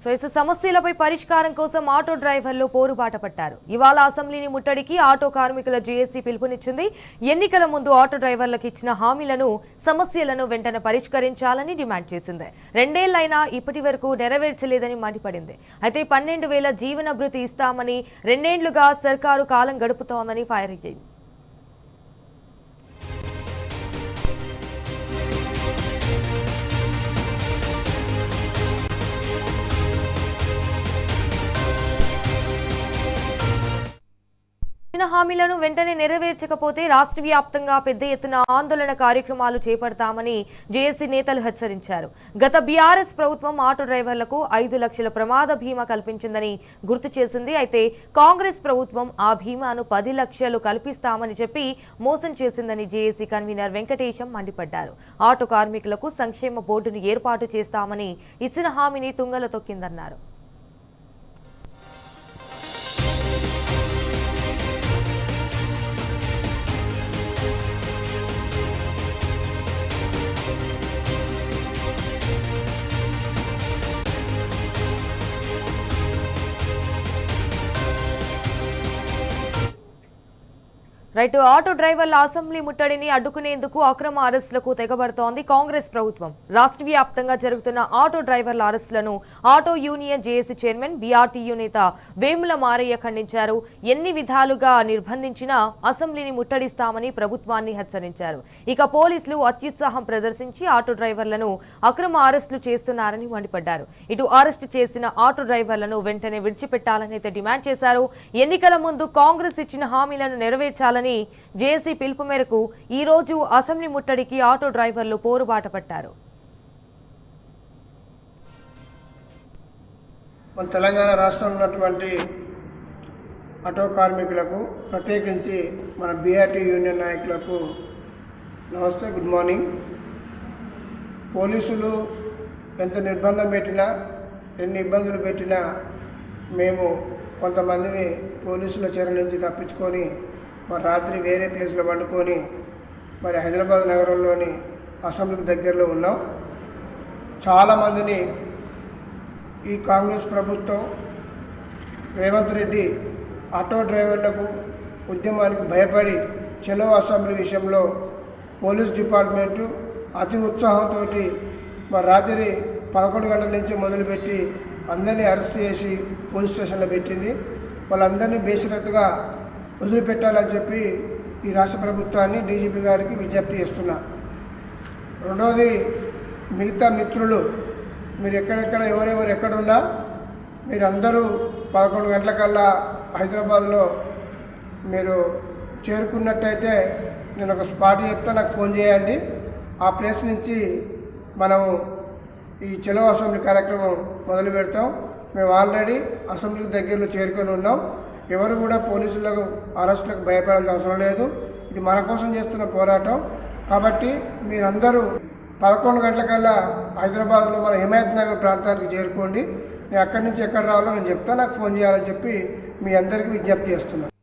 సమస్యలపై పరిష్కారం కోసం ఆటో డ్రైవర్లు పోరుబాట పట్టారు. ఇవాళ అసెంబ్లీని ముట్టడికి ఆటో కార్మికుల జేఏసీ పిలుపునిచ్చింది. ఎన్నికల ముందు ఆటో డ్రైవర్లకు ఇచ్చిన హామీలను, సమస్యలను వెంటనే పరిష్కరించాలని డిమాండ్ చేసింది. 2 ఏళ్లైనా ఇప్పటి వరకు నెరవేర్చలేదని మండిపడింది. అయితే 12,000 జీవన భృతి ఇస్తామని 2 ఏళ్లుగా సర్కారు కాలం గడుపుతోందని ఫైర్ అయ్యింది. హామీలను వెంటనే నెరవేర్చకపోతే రాష్ట్ర వ్యాప్తంగా పెద్ద ఎత్తున ఆందోళన కార్యక్రమాలు చేపడతామని జేఏసీ నేతలు హెచ్చరించారు. గత బీఆర్ఎస్ ప్రభుత్వం ఆటో డ్రైవర్లకు 5 లక్షల ప్రమాద బీమా కల్పించిందని గుర్తు చేసింది. అయితే కాంగ్రెస్ ప్రభుత్వం ఆ బీమాను 10 లక్షలు కల్పిస్తామని చెప్పి మోసం చేసిందని జేఏసీ కన్వీనర్ వెంకటేశం మండిపడ్డారు. ఆటో కార్మికులకు సంక్షేమ బోర్డును ఏర్పాటు చేస్తామని ఇచ్చిన హామీని తుంగలో తొక్కిందన్నారు. ఆటో డ్రైవర్ల అసెంబ్లీ ముట్టడిని అడ్డుకునేందుకు అక్రమ అరెస్టులకు తెగబడుతోంది కాంగ్రెస్ ప్రభుత్వం. రాష్ట్ర వ్యాప్తంగా జరుగుతున్న ఆటో డ్రైవర్ల అరెస్టులను auto union JAC chairman BRTU నేత వేముల మారయ్య ఖండించారు. ఎన్ని విధాలుగా నిర్బంధించినా అసెంబ్లీని ముట్టడిస్తామని ప్రభుత్వాన్ని హెచ్చరించారు. ఇక పోలీసులు అత్యుత్సాహం ప్రదర్శించి ఆటో డ్రైవర్లను అక్రమ అరెస్టులు చేస్తున్నారని మండిపడ్డారు. ఇటు అరెస్టు చేసిన ఆటో డ్రైవర్లను వెంటనే విడిచిపెట్టాలని డిమాండ్ చేశారు. ఎన్నికల ముందు కాంగ్రెస్ ఇచ్చిన హామీలను నెరవేర్చాలని జేఏసీ పిలుపు మేరకు ఈ రోజు అసెంబ్లీ ముట్టడికి ఆటో డ్రైవర్లు పోరుబాట పట్టారు. మన తెలంగాణ రాష్ట్రంలో ఉన్నటువంటి ఆటో కార్మికులకు, ప్రత్యేకించి మన బీఆర్టీ యూనియన్ నాయకులకు నమస్తే, గుడ్ మార్నింగ్. పోలీసులు ఎంత నిర్బంధం పెట్టినా, ఎన్ని ఇబ్బందులు పెట్టినా మేము కొంతమందిని పోలీసుల చెర నుంచి తప్పించుకొని మరి రాత్రి వేరే ప్లేస్లో వండుకొని మరి హైదరాబాద్ నగరంలోని అసెంబ్లీకి దగ్గరలో ఉన్నాం. చాలామందిని ఈ కాంగ్రెస్ ప్రభుత్వం, రేవంత్ రెడ్డి ఆటో డ్రైవర్లకు ఉద్యమానికి భయపడి చలో అసెంబ్లీ విషయంలో పోలీస్ డిపార్ట్మెంటు అతి ఉత్సాహంతో మరి రాత్రి 11 గంటల నుంచి మొదలుపెట్టి అందరినీ అరెస్ట్ చేసి పోలీస్ స్టేషన్లో పెట్టింది. వాళ్ళందరినీ బేషరతుగా వదిలిపెట్టాలని చెప్పి ఈ రాష్ట్ర ప్రభుత్వాన్ని, డీజీపీ గారికి విజ్ఞప్తి చేస్తున్నా. రెండవది, మిగతా మిత్రులు మీరు ఎక్కడెక్కడ ఎవరెవరు ఎక్కడున్నా మీరందరూ 11 గంటలకల్లా హైదరాబాద్లో మీరు చేరుకున్నట్టయితే నేను ఒక స్పాట్ చెప్తా, నాకు ఫోన్ చేయండి. ఆ ప్లేస్ నుంచి మనం ఈ చలో అసెంబ్లీ కార్యక్రమం మొదలు పెడతాం. మేము ఆల్రెడీ అసెంబ్లీకి దగ్గరలో చేరుకొని ఉన్నాం. ఎవరు కూడా పోలీసులకు, అరెస్టులకు భయపడాల్సిన అవసరం లేదు. ఇది మన కోసం చేస్తున్న పోరాటం. కాబట్టి మీరందరూ 11 గంటలకల్లా హైదరాబాద్లో మన హిమాయత్ నగర్ ప్రాంతానికి చేరుకోండి. నేను అక్కడి నుంచి ఎక్కడ రావాలో నేను చెప్తాను, నాకు ఫోన్ చేయాలని చెప్పి మీ అందరికీ విజ్ఞప్తి చేస్తున్నాను.